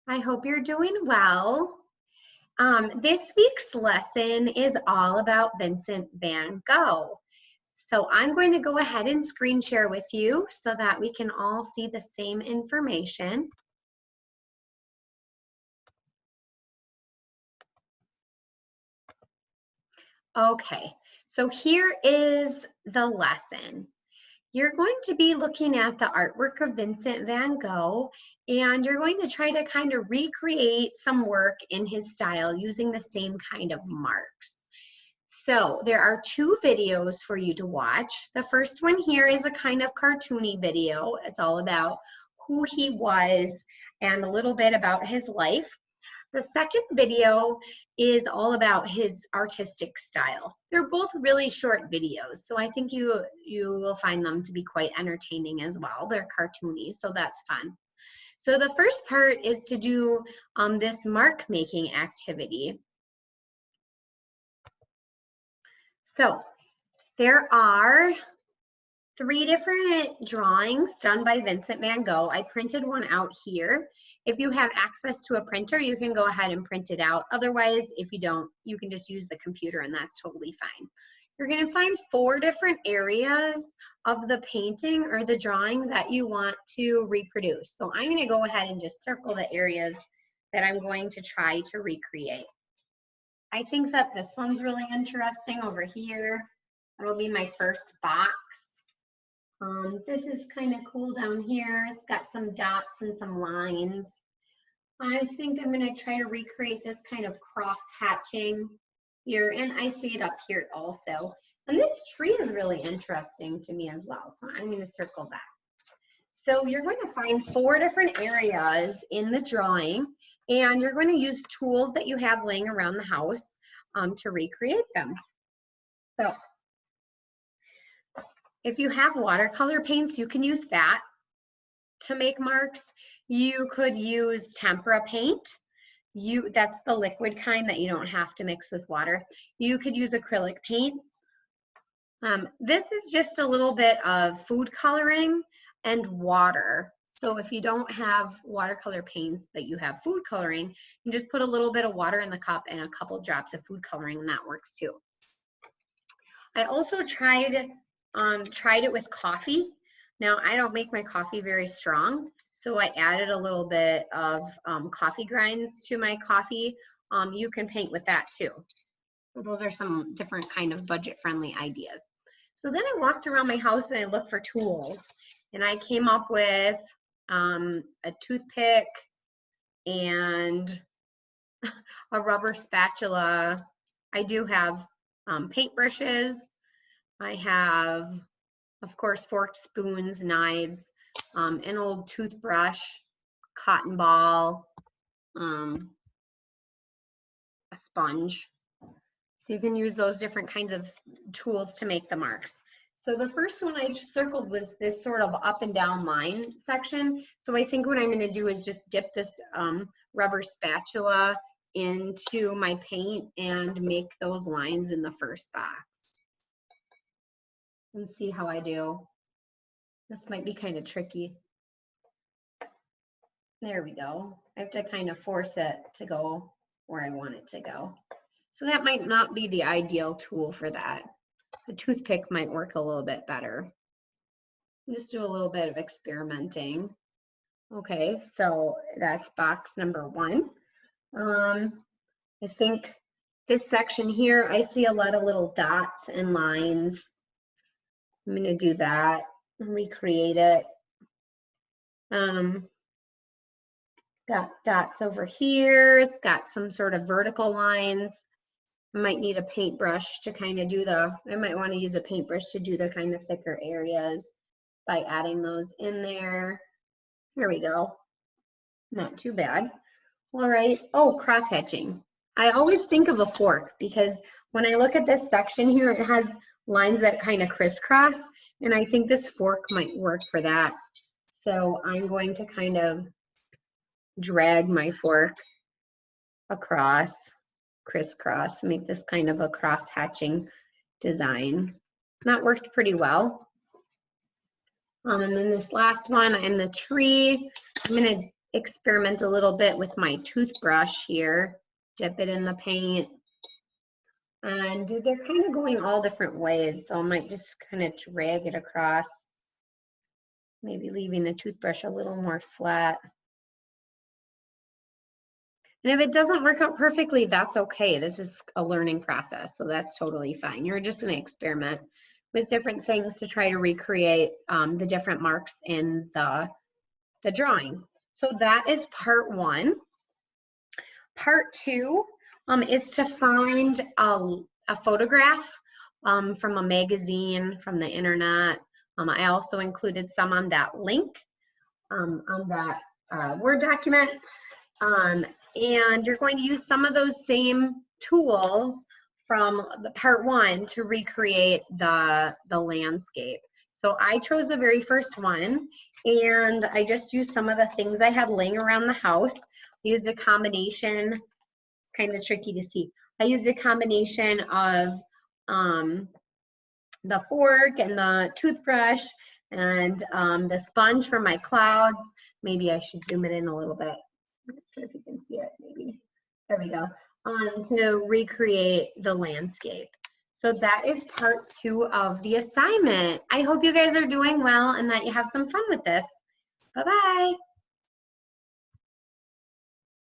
I hope you're doing well. This week's lesson is all about Vincent van Gogh. So I'm going to go ahead and screen share with you so that we can all see the same information. Okay, so here is the lesson. You're going to be looking at the artwork of Vincent van Gogh, and you're going to try to kind of recreate some work in his style using the same kind of marks. So there are two videos for you to watch. The first one here is a kind of cartoony video. It's all about who he was and a little bit about his life. The second video is all about his artistic style. They're both really short videos, so I think you will find them to be quite entertaining as well. They're cartoony, so that's fun. So the first part is to do this mark making activity. So there are 3 different drawings done by Vincent van Gogh. I printed one out here. If you have access to a printer, you can go ahead and print it out. Otherwise, if you don't, you can just use the computer and that's totally fine. You're going to find 4 different areas of the painting or the drawing that you want to reproduce. So I'm going to go ahead and just circle the areas that I'm going to try to recreate. I think that this one's really interesting over here. It'll be my first box. This is kind of cool down here. It's got some dots and some lines. I think I'm going to try to recreate this kind of cross hatching here, and I see it up here also. And this tree is really interesting to me as well, so I'm going to circle that. So you're going to find 4 different areas in the drawing, and you're going to use tools that you have laying around the house to recreate them. So if you have watercolor paints, you can use that to make marks. You could use tempera paint. That's the liquid kind that you don't have to mix with water. You could use acrylic paint. This is just a little bit of food coloring and water. So if you don't have watercolor paints, but you have food coloring, you just put a little bit of water in the cup and a couple drops of food coloring, and that works too. I also tried it with coffee. Now, I don't make my coffee very strong, so I added a little bit of coffee grinds to my coffee. You can paint with that too. So those are some different kind of budget-friendly ideas. So then I walked around my house and I looked for tools, and I came up with a toothpick and a rubber spatula. I do have paintbrushes. I have, of course, forks, spoons, knives, an old toothbrush, cotton ball, a sponge. So you can use those different kinds of tools to make the marks. So the first one I just circled was this sort of up and down line section. So I think what I'm going to do is just dip this rubber spatula into my paint and make those lines in the first box. And see how I do. This might be kind of tricky. There we go. I have to kind of force it to go where I want it to go. So that might not be the ideal tool for that. The toothpick might work a little bit better. Just do a little bit of experimenting. Okay, so that's box number 1. I think this section here, I see a lot of little dots and lines. I'm going to do that and recreate it. Got dots over here. It's got some sort of vertical lines. I might need a paintbrush to kind of do I might want to use a paintbrush to do the kind of thicker areas by adding those in there. Here we go. Not too bad. All right. Oh, cross hatching. I always think of a fork because when I look at this section here, it has lines that kind of crisscross, and I think this fork might work for that. So I'm going to kind of drag my fork across, crisscross, make this kind of a cross hatching design. That worked pretty well. And then this last one in the tree, I'm going to experiment a little bit with my toothbrush here, dip it in the paint. And they're kind of going all different ways, so I might just kind of drag it across, maybe leaving the toothbrush a little more flat. And if it doesn't work out perfectly, that's okay. This is a learning process, so that's totally fine. You're just going to experiment with different things to try to recreate the different marks in the drawing. So that is part one. Part two is to find a photograph from a magazine, from the internet. I also included some on that link, on that Word document. And you're going to use some of those same tools from the part one to recreate the landscape. So I chose the very first one, and I just used some of the things I had laying around the house. I used a combination, kind of tricky to see. I used a combination of the fork and the toothbrush and the sponge for my clouds. Maybe I should zoom it in a little bit. I'm not sure if you can see it, maybe. There we go. To recreate the landscape. So that is part two of the assignment. I hope you guys are doing well and that you have some fun with this. Bye-bye.